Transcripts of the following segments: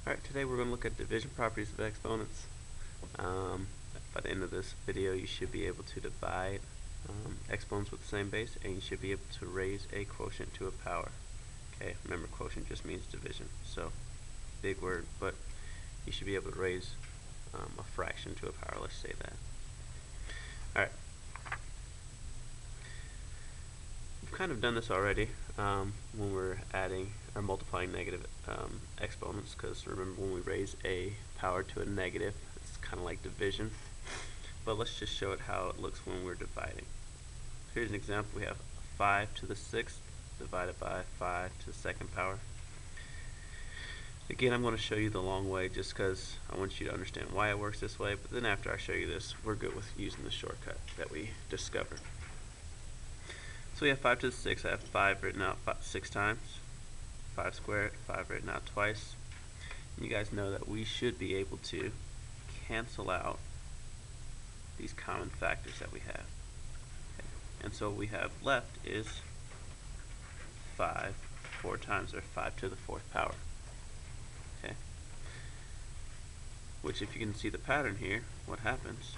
Alright, today we're going to look at division properties of exponents. By the end of this video you should be able to divide exponents with the same base, and you should be able to raise a quotient to a power. Okay, remember quotient just means division, so big word, but you should be able to raise a fraction to a power, let's say that. Alright, we've kind of done this already when we're adding or multiplying negative exponents, because remember when we raise a power to a negative, it's kind of like division. But let's just show it how it looks when we're dividing. Here's an example. We have 5 to the 6th divided by 5 to the second power. Again, I'm going to show you the long way just because I want you to understand why it works this way, but then after I show you this, we're good with using the shortcut that we discovered. So we have 5 to the 6th. I have 5 written out 6 times. 5 squared, 5 written out twice. And you guys know that we should be able to cancel out these common factors that we have. Okay. And so what we have left is 5 4 times, or 5 to the 4th power. Okay. Which, if you can see the pattern here, what happens,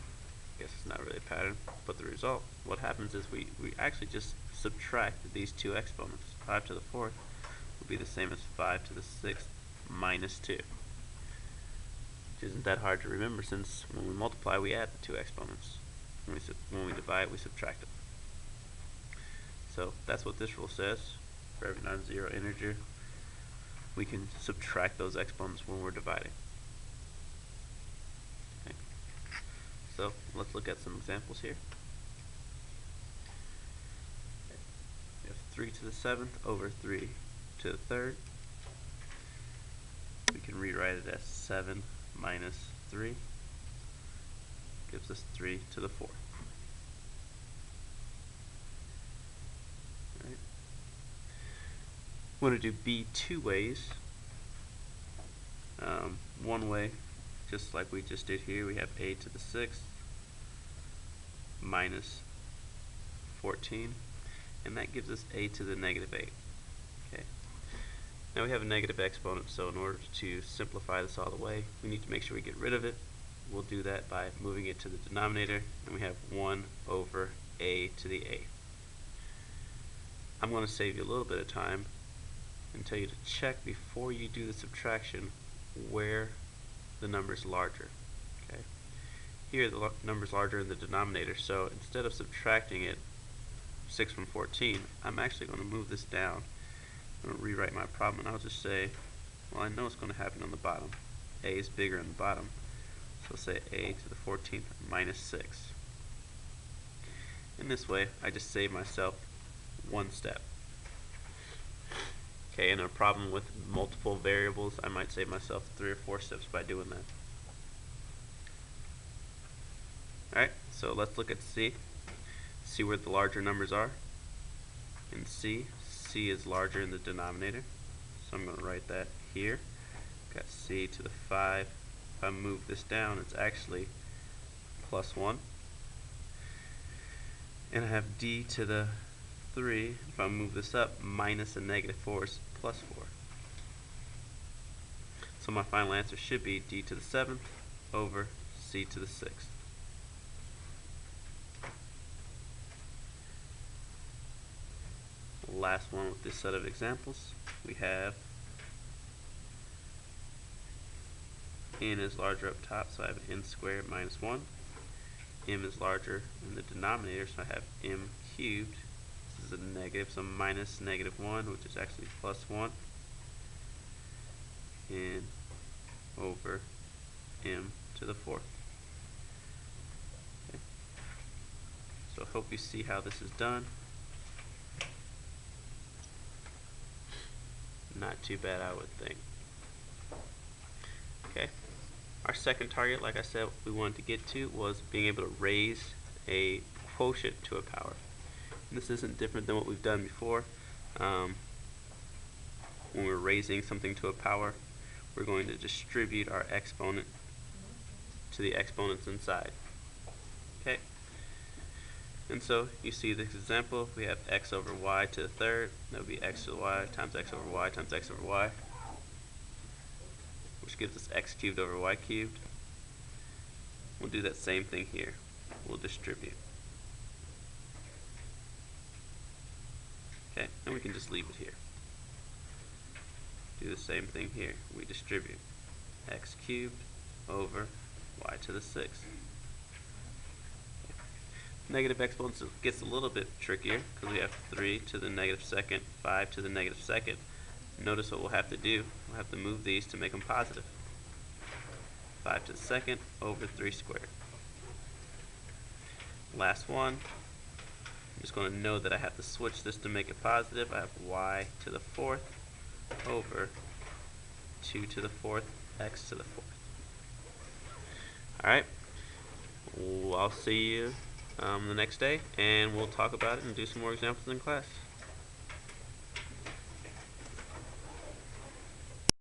I guess it's not really a pattern, but the result, what happens is we actually just subtract these two exponents. 5 to the 4th will be the same as 5 to the 6th minus 2. Which isn't that hard to remember, since when we multiply we add the two exponents. When we divide we subtract them. So that's what this rule says. For every non-zero integer we can subtract those exponents when we're dividing. Okay. So let's look at some examples here. We have 3 to the 7th over 3 to the 3rd. We can rewrite it as 7 minus 3 gives us 3 to the 4th. Right. We want to do B two ways. One way, just like we just did here, we have a to the 6th minus 14, and that gives us a to the negative 8. Okay. Now we have a negative exponent, so in order to simplify this all the way, we need to make sure we get rid of it. We'll do that by moving it to the denominator, and we have 1 over a to the 8th. I'm going to save you a little bit of time and tell you to check before you do the subtraction where the number is larger. Okay. Here the number is larger in the denominator, so instead of subtracting it 6 from 14, I'm actually going to move this down. I'm going to rewrite my problem, and I'll just say, well, I know what's going to happen on the bottom. A is bigger on the bottom, so I'll say a to the 14th minus 6. In this way, I just save myself one step. Okay, in a problem with multiple variables, I might save myself 3 or 4 steps by doing that. Alright, so let's look at C. See where the larger numbers are. In C, C is larger in the denominator, so I'm going to write that here. Got C to the 5. If I move this down, it's actually plus 1. And I have D to the 3. If I move this up, minus a negative 4 is plus 4. So my final answer should be D to the 7th over C to the 6th. Last one with this set of examples, we have n is larger up top, so I have n squared minus 1. M is larger in the denominator, so I have m cubed. This is a negative, so minus negative 1, which is actually plus 1, and over m to the 4th. Okay. So I hope you see how this is done. Not too bad, I would think. Okay. Our second target, like I said, what we wanted to get to was being able to raise a quotient to a power. And this isn't different than what we've done before. When we're raising something to a power, we're going to distribute our exponent to the exponents inside. Okay. And so you see this example, we have x over y to the 3rd. That would be x to the y times x over y times x over y. which gives us x cubed over y cubed. We'll do that same thing here. We'll distribute. Okay, and we can just leave it here. Do the same thing here. We distribute x cubed over y to the 6th. Negative exponents gets a little bit trickier because we have 3 to the negative second, 5 to the negative second. Notice what we'll have to do. We'll have to move these to make them positive. 5 to the second over 3 squared. Last one. I'm just going to know that I have to switch this to make it positive. I have y to the 4th over 2 to the 4th, x to the 4th. Alright, I'll see you the next day, and we'll talk about it and do some more examples in class.